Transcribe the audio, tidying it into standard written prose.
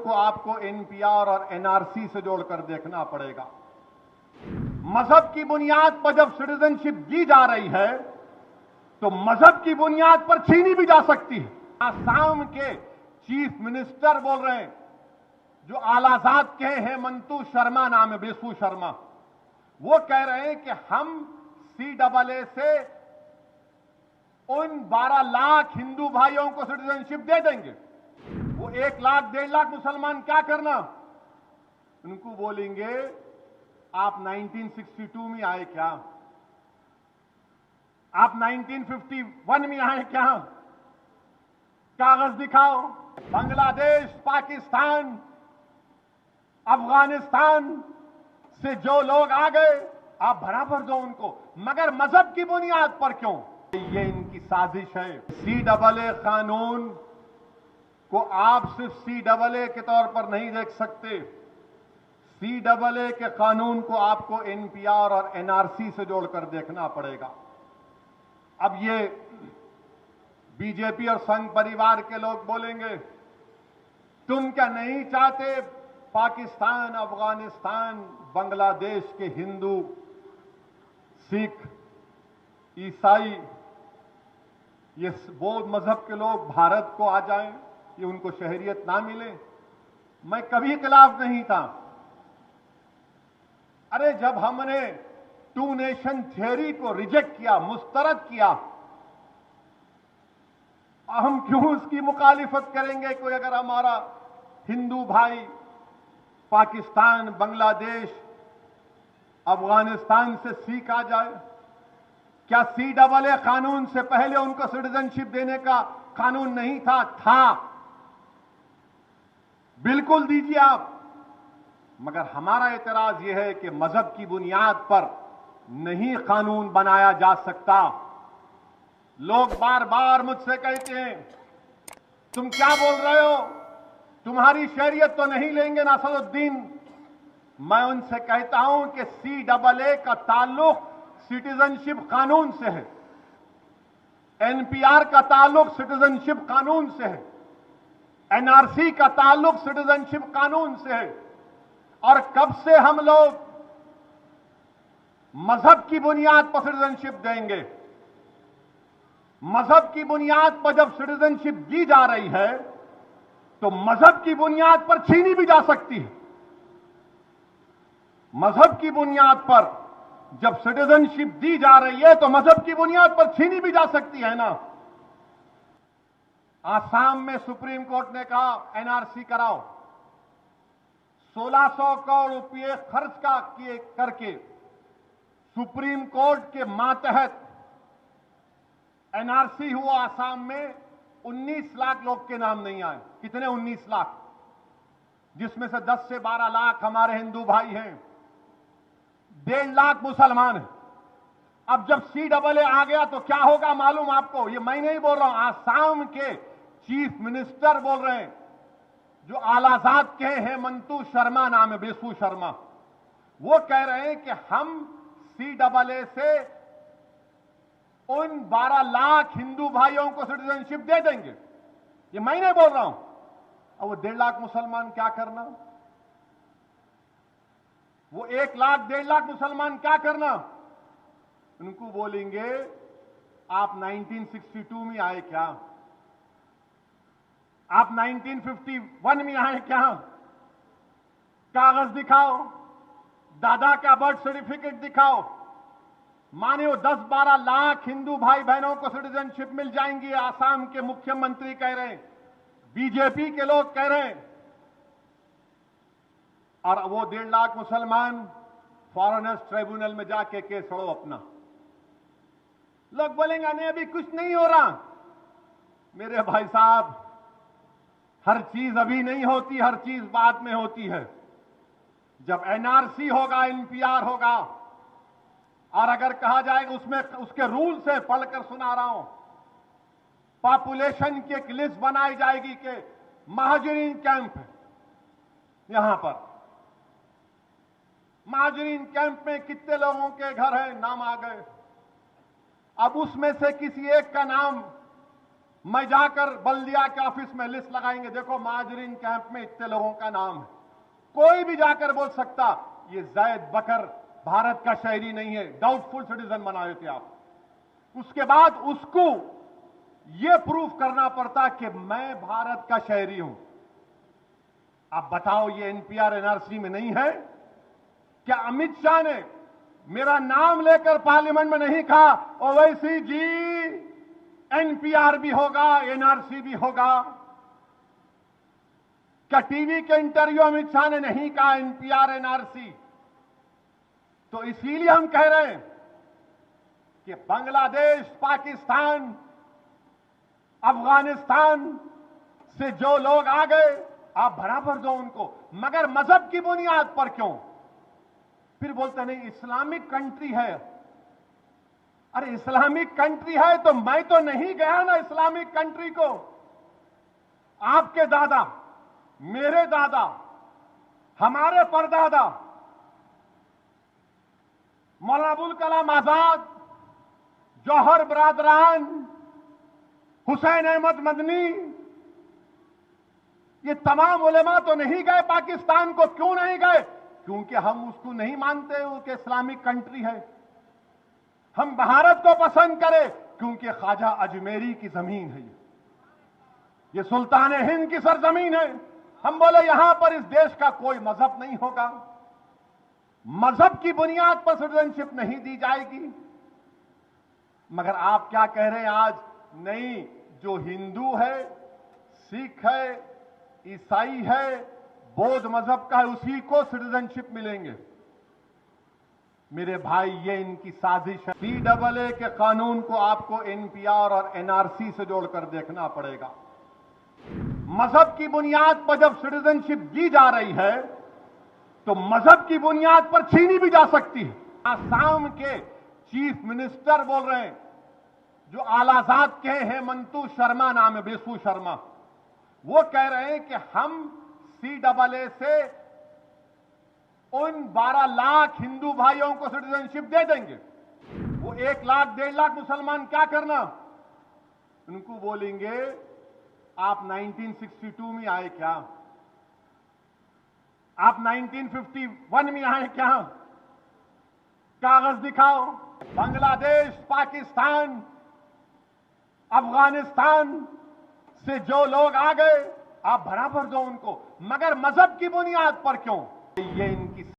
को आपको एनपीआर और एनआरसी से जोड़कर देखना पड़ेगा। मजहब की बुनियाद पर जब सिटीजनशिप दी जा रही है तो मजहब की बुनियाद पर छीनी भी जा सकती है। आसाम के चीफ मिनिस्टर बोल रहे हैं, जो आलाजाद के हैं, हेमंतु शर्मा नाम है, बेसु शर्मा, वो कह रहे हैं कि हम CAA से उन 12 लाख हिंदू भाइयों को सिटीजनशिप दे देंगे। वो 1 लाख 1.5 लाख मुसलमान क्या करना? उनको बोलेंगे आप 1962 में आए क्या? आप 1951 में आए क्या? कागज दिखाओ। बांग्लादेश, पाकिस्तान, अफगानिस्तान से जो लोग आ गए आप बराबर दो उनको, मगर मजहब की बुनियाद पर क्यों? ये इनकी साजिश है। CAA कानून को आप सिर्फ CAA के तौर पर नहीं देख सकते। CAA के कानून को आपको एनपीआर और एनआरसी से जोड़कर देखना पड़ेगा। अब ये बीजेपी और संघ परिवार के लोग बोलेंगे, तुम क्या नहीं चाहते पाकिस्तान, अफगानिस्तान, बांग्लादेश के हिंदू, सिख, ईसाई, ये बौद्ध मजहब के लोग भारत को आ जाएं, ये उनको शहरियत ना मिले? मैं कभी खिलाफ नहीं था। अरे जब हमने 2 नेशन थ्योरी को रिजेक्ट किया, मुस्तरद किया, हम क्यों उसकी मुखालिफत करेंगे? कोई अगर हमारा हिंदू भाई पाकिस्तान, बांग्लादेश, अफगानिस्तान से सिख आ जाए, क्या CAA कानून से पहले उनको सिटीजनशिप देने का कानून नहीं था? था, बिल्कुल दीजिए आप। मगर हमारा एतराज यह है कि मजहब की बुनियाद पर नहीं कानून बनाया जा सकता। लोग बार बार मुझसे कहते हैं, तुम क्या बोल रहे हो, तुम्हारी शरीयत तो नहीं लेंगे नसरुद्दीन। मैं उनसे कहता हूं कि CAA का ताल्लुक सिटीजनशिप कानून से है, एनपीआर का ताल्लुक सिटीजनशिप कानून से है, एनआरसी का ताल्लुक सिटीजनशिप कानून से है। और कब से हम लोग मजहब की बुनियाद पर सिटीजनशिप देंगे? मजहब की बुनियाद पर जब सिटीजनशिप दी जा रही है तो मजहब की बुनियाद पर छीनी भी जा सकती है। मजहब की बुनियाद पर जब सिटीजनशिप दी जा रही है तो मजहब की बुनियाद पर छीनी भी जा सकती है ना। आसाम में सुप्रीम कोर्ट ने कहा एनआरसी कराओ। 1600 करोड़ रुपए खर्च करके सुप्रीम कोर्ट के मातहत एनआरसी हुआ। आसाम में 19 लाख लोग के नाम नहीं आए। कितने? 19 लाख, जिसमें से 10 से 12 लाख हमारे हिंदू भाई हैं, 1.5 लाख मुसलमान हैं। अब जब CAA आ गया तो क्या होगा मालूम आपको? ये मैं नहीं बोल रहा हूं, आसाम के चीफ मिनिस्टर बोल रहे हैं, जो आलाजाद के हैं, हेमंतु शर्मा नाम है, बेसु शर्मा, वो कह रहे हैं कि हम CAA से उन 12 लाख हिंदू भाइयों को सिटीजनशिप दे देंगे। ये मैं नहीं बोल रहा हूं। अब वो 1.5 लाख मुसलमान क्या करना? वो 1 लाख 1.5 लाख मुसलमान क्या करना? उनको बोलेंगे आप 1962 में आए क्या? आप 1951 में आए क्या? कागज दिखाओ, दादा का बर्थ सर्टिफिकेट दिखाओ। माने वो 10-12 लाख हिंदू भाई बहनों को सिटीजनशिप मिल जाएंगी। आसाम के मुख्यमंत्री कह रहे हैं, बीजेपी के लोग कह रहे हैं। और वो 1.5 लाख मुसलमान फॉरेनर्स ट्रिब्यूनल में जाके केस लड़ो अपना। लोग बोलेंगे नहीं अभी कुछ नहीं हो रहा। मेरे भाई साहब, हर चीज अभी नहीं होती, हर चीज बाद में होती है। जब एनआरसी होगा, एनपीआर होगा, और अगर कहा जाएगा उसमें उसके रूल से पढ़कर सुना रहा हूं, पॉपुलेशन की एक लिस्ट बनाई जाएगी कि महाजरीन कैंप है, यहां पर महाजरीन कैंप में कितने लोगों के घर हैं, नाम आ गए। अब उसमें से किसी एक का नाम मैं जाकर बल्दिया के ऑफिस में लिस्ट लगाएंगे, देखो महाजरीन कैंप में इतने लोगों का नाम है। कोई भी जाकर बोल सकता ये जैद बकर भारत का शहरी नहीं है, डाउटफुल सिटीजन बनाए थे आप। उसके बाद उसको यह प्रूफ करना पड़ता कि मैं भारत का शहरी हूं। आप बताओ ये एनपीआर एनआरसी में नहीं है क्या? अमित शाह ने मेरा नाम लेकर पार्लियामेंट में नहीं कहा ओवैसी जी एनपीआर भी होगा, एनआरसी भी होगा? क्या टीवी के इंटरव्यू अमित शाह ने नहीं कहा एनपीआर एनआरसी? तो इसीलिए हम कह रहे हैं कि बांग्लादेश, पाकिस्तान, अफगानिस्तान से जो लोग आ गए आप बराबर दो उनको, मगर मजहब की बुनियाद पर क्यों? फिर बोलते नहीं इस्लामिक कंट्री है। अरे इस्लामिक कंट्री है तो मैं तो नहीं गया ना इस्लामिक कंट्री को। आपके दादा, मेरे दादा, हमारे परदादा मौलाना अबुल कलाम आजाद, जौहर बरादरान, हुसैन अहमद मदनी, ये तमाम उलेमा तो नहीं गए पाकिस्तान को। क्यों नहीं गए? क्योंकि हम उसको नहीं मानते वो कि इस्लामिक कंट्री है। हम भारत को पसंद करें क्योंकि ख्वाजा अजमेरी की जमीन है, ये सुल्तान हिंद की सरजमीन है। हम बोले यहां पर इस देश का कोई मजहब नहीं होगा, मजहब की बुनियाद पर सिटीजनशिप नहीं दी जाएगी। मगर आप क्या कह रहे हैं आज? नहीं, जो हिंदू है, सिख है, ईसाई है, बौद्ध मजहब का है, उसी को सिटीजनशिप मिलेंगे। मेरे भाई ये इनकी साजिश है। सीएए के कानून को आपको एनपीआर और एनआरसी से जोड़कर देखना पड़ेगा। मजहब की बुनियाद पर जब सिटीजनशिप दी जा रही है तो मजहब की बुनियाद पर छीनी भी जा सकती है। आसाम के चीफ मिनिस्टर बोल रहे हैं, जो आलाजाद के हेमंतु शर्मा नाम है, बेसु शर्मा, वो कह रहे हैं कि हम सीएए से उन 12 लाख हिंदू भाइयों को सिटीजनशिप दे देंगे। वो 1 लाख 1.5 लाख मुसलमान क्या करना? उनको बोलेंगे आप 1962 में आए क्या? आप 1951 में आए क्या? कागज दिखाओ। बांग्लादेश, पाकिस्तान, अफगानिस्तान से जो लोग आ गए आप बराबर दो उनको, मगर मजहब की बुनियाद पर क्यों? ये